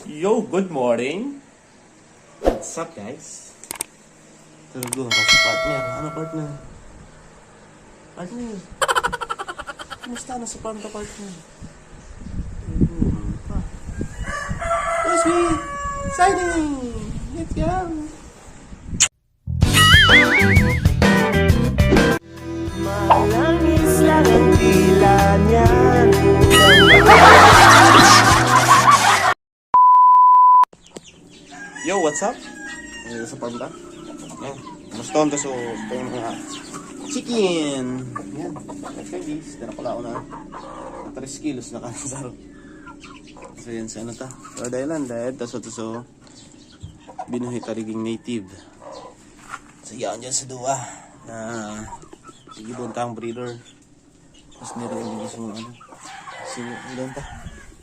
Yo, good morning. What's up, guys? Tulog ako sa partner. Ano partner? Partner. Kumusta na sa panta partner? Where's me? Signing! Let's go! Malangis lang ang tila niyan. Yo, what's up? Ano sa panta? Yan. Kumusta on to? So, ito yung mga chicken. Yan. Let's go, guys. Dara pala ako na 3 kilos na kansaro. So, yan sa ano ta? Rhode Island. Dahil taso to so binuhi tariging native. So, yan dyan sa duwa. Na sige buntang breeder. Tapos nilang yung sa mga ano. Siwo. Ilan ta?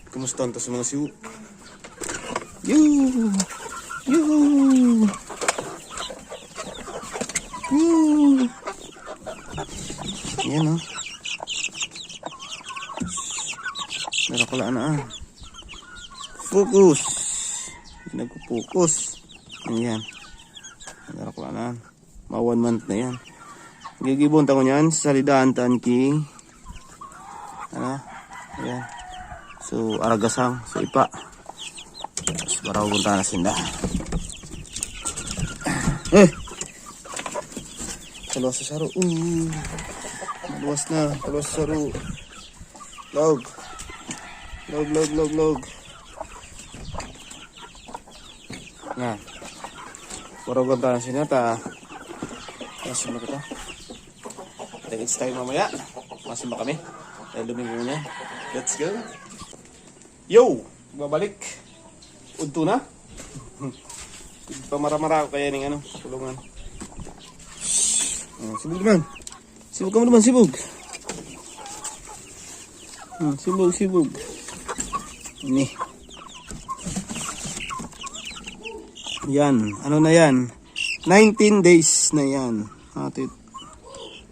Kumusta on to sa mga siwo? Yoo! Yoo! Yoo! Yan o. Narakulaan na Focus! Nagpo-focus. Yan. Narakulaan na. Mga 1 month na yan. Gigibunta ko niyan sa salidaan tanki. Ano? Ayan. So, aragasang. So, ipa. Para pupunta na sinda. Taluwas sa saro. Taluwas na. Taluwas sa saro. Log. Log. Yan. Para pupunta na sinda. Masin ba kita? It's time mamaya. Masin ba kami? Dahil lumingo niya. Let's go. Yo! Babalik. Unto na. Pamara-mara ako kaya ning ano, tulungan. Sibog naman. Sibog ka mo naman, sibog. Sibog. Ini. Yan. Ano na yan? 19 days na yan.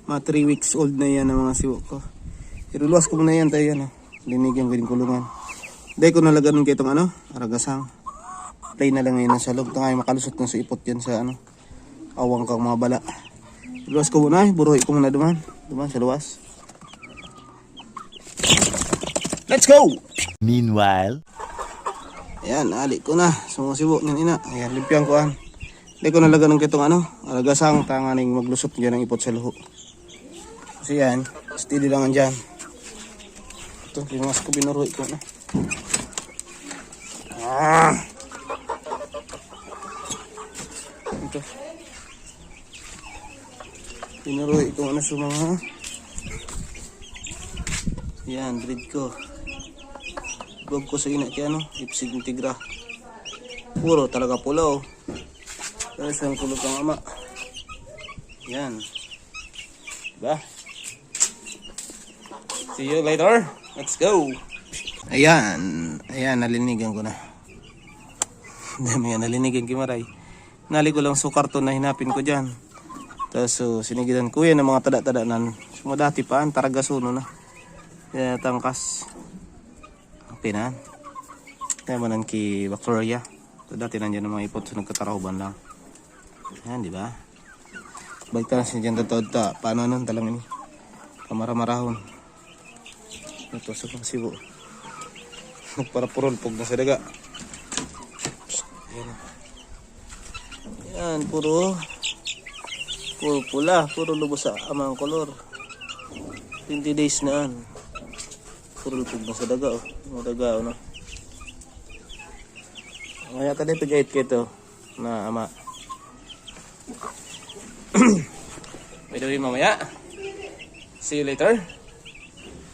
Mga 3 weeks old na yan ang mga sibog ko. Iruluwas ko muna yan tayo yan. Linigyan ko din kulungan. Dahil ko nalaganon kayo itong ano, aragasang. Play na lang ngayon nasa loob. Ito nga makalusot na sa ipot yan sa ano, awang kang mga bala. Luwas ko muna buruhi ko muna duman sa luwas. Let's go! Meanwhile, Ayan, ali ko na sa mga sibo ng ina. Ayan, limpian ko an. Dahil ko nalaganon kayo itong ano, aragasang tanganing maglusot dyan ang ipot sa luho. Kasi yan, steady lang dyan. Ito, limas ko binuruhi ko na. Ito. Pinuruhi ko na sa mga yan, breed ko. Bog ko sa ina kaya ano, ipsig ng tigra. Puro talaga pulaw. Pero siyang kulog ang ama. Yan. Diba? See you later. Let's go. Ayan, nalinigan ko na. Dami yan, nalinigan kimaray. Nali ko lang sukarton na hinapin ko dyan. Tapos sinigilan ko yan ng mga tada-tadanan. Mga dati pa, taragasuno na. Kaya tangkas. Pinan. Kaya manan ki Victoria. Dati nandiyan ng mga ipot sa nagkatarahuban lang. Ayan, di ba? Balik na siya dyan tatod ta. Paano nun talang ini? Kamara-marahon. Ito sa pang sibo. Nagparapurol pog na sa daga. Yan, puro pula, puro lubos sa amang kolor. 20 days na an. Puro lupog na sa daga oh. Mga daga oh no. Ngayon tadi pagait kito na ama. By the way mamaya. See you later.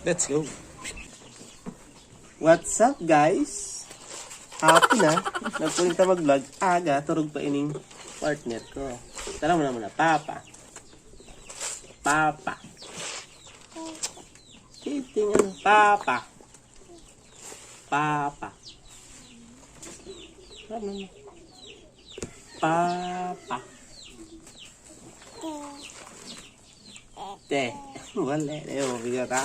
Let's go. What's up guys? Happy na. Nagpunta mag-vlog. Aga, turog pa ining partner ko. Tara muna. Papa. Kiting ano? Papa. Ano? Papa. Te. Wala. Ewan, bigat ka.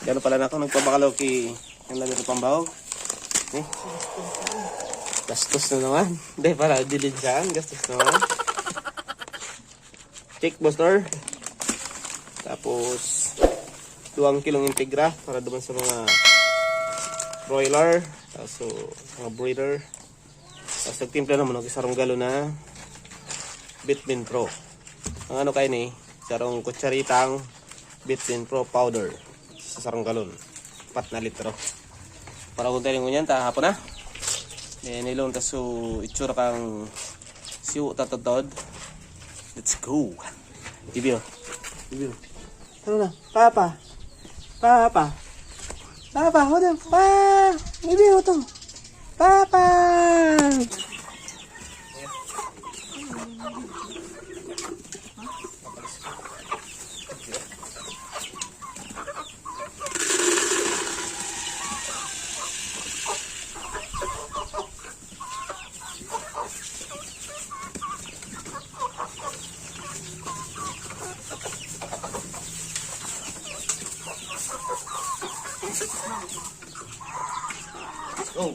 Gano'n pala na ako nagpabakalaw kay yung lagay ng pambaw. Eh. Gastos na naman. Hindi, para dilinsyan. Gastos naman. Check booster. Tapos 2 kilong integra para naman sa mga broiler. Tapos mga breeder. Tapos nagtimpla naman ng isang galon na Bitmin Pro. Ang ano kayo ni? Sarong kutsaritang Bitmin Pro powder sa sarong galon. 4 na litro. Para kung tayo ngunyan, hapon na. Nilong taso itsura kang siyo tatotod. Let's go. Ibyo. Ibyo. Ano na? Papa. Papa. Papa, hold on. Pa. Ibyo to. Papa. Oh.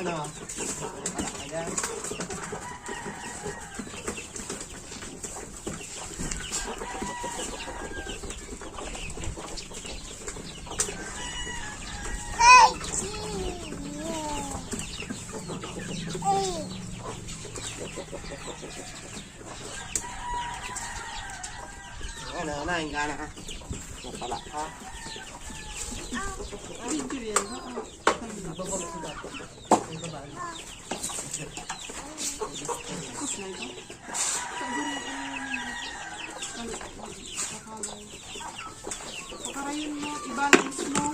Ano? Ayan. Ano na, yung gana ka. Napala ka. Pakarayin mo, i-balance mo.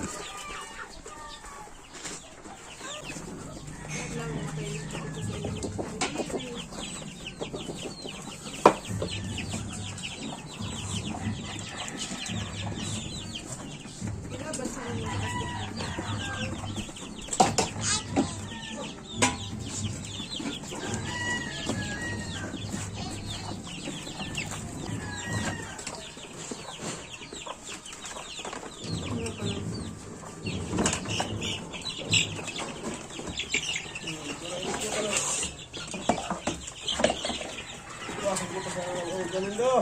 Ganun do.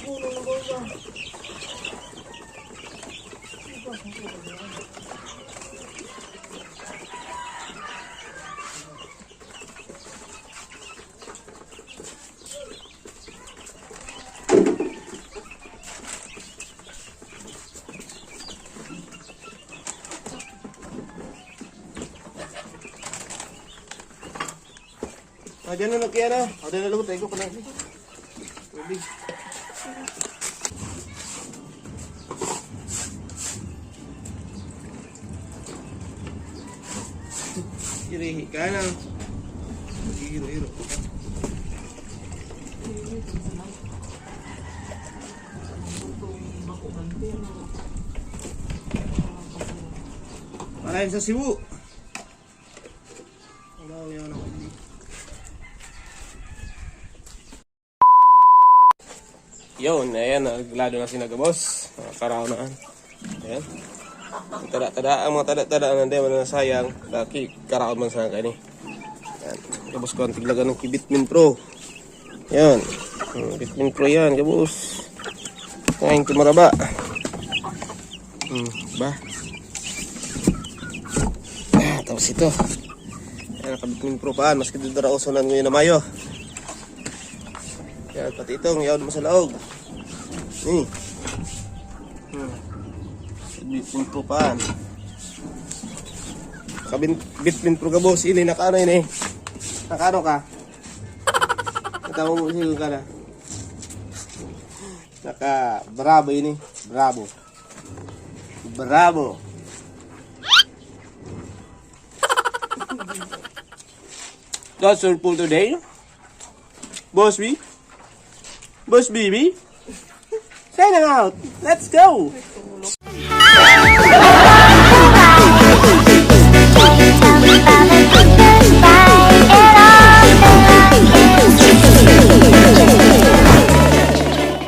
Puno ng bola. Diyan na kaya na. Diyan na lagot. Ego ko na. Tubig. Irihi ka na. Hiro-hiro. Parahin sa Cebu. Wala yan ako. Yun, ayan, naglado na sinagabos. Karaunan. Ayan. Tada-tada, ang mga tada-tada nandiyan, wala na sayang. Laki, karaon man sa kanya. Ayan. Kabos ko ang tiglagan ng Bitmin Pro. Ayan. Bitmin Pro yan, kabos. Kain kumaraba. Ba? Tapos ito. Ayan, ka-Bitmin Pro paan. Maski dito na usunan ngayon na Mayo. Yan, pati itong yaw naman sa laog. Ni. Bitmin Pro paan. Bitmin Pro kabos. Ini, nakaano yun eh. Nakaano ka? Nakaano mo siya ka na. Naka-bravo yun eh. Bravo. Bravo. That's all for today. Boss B. Boss baby. Sign out! Let's go!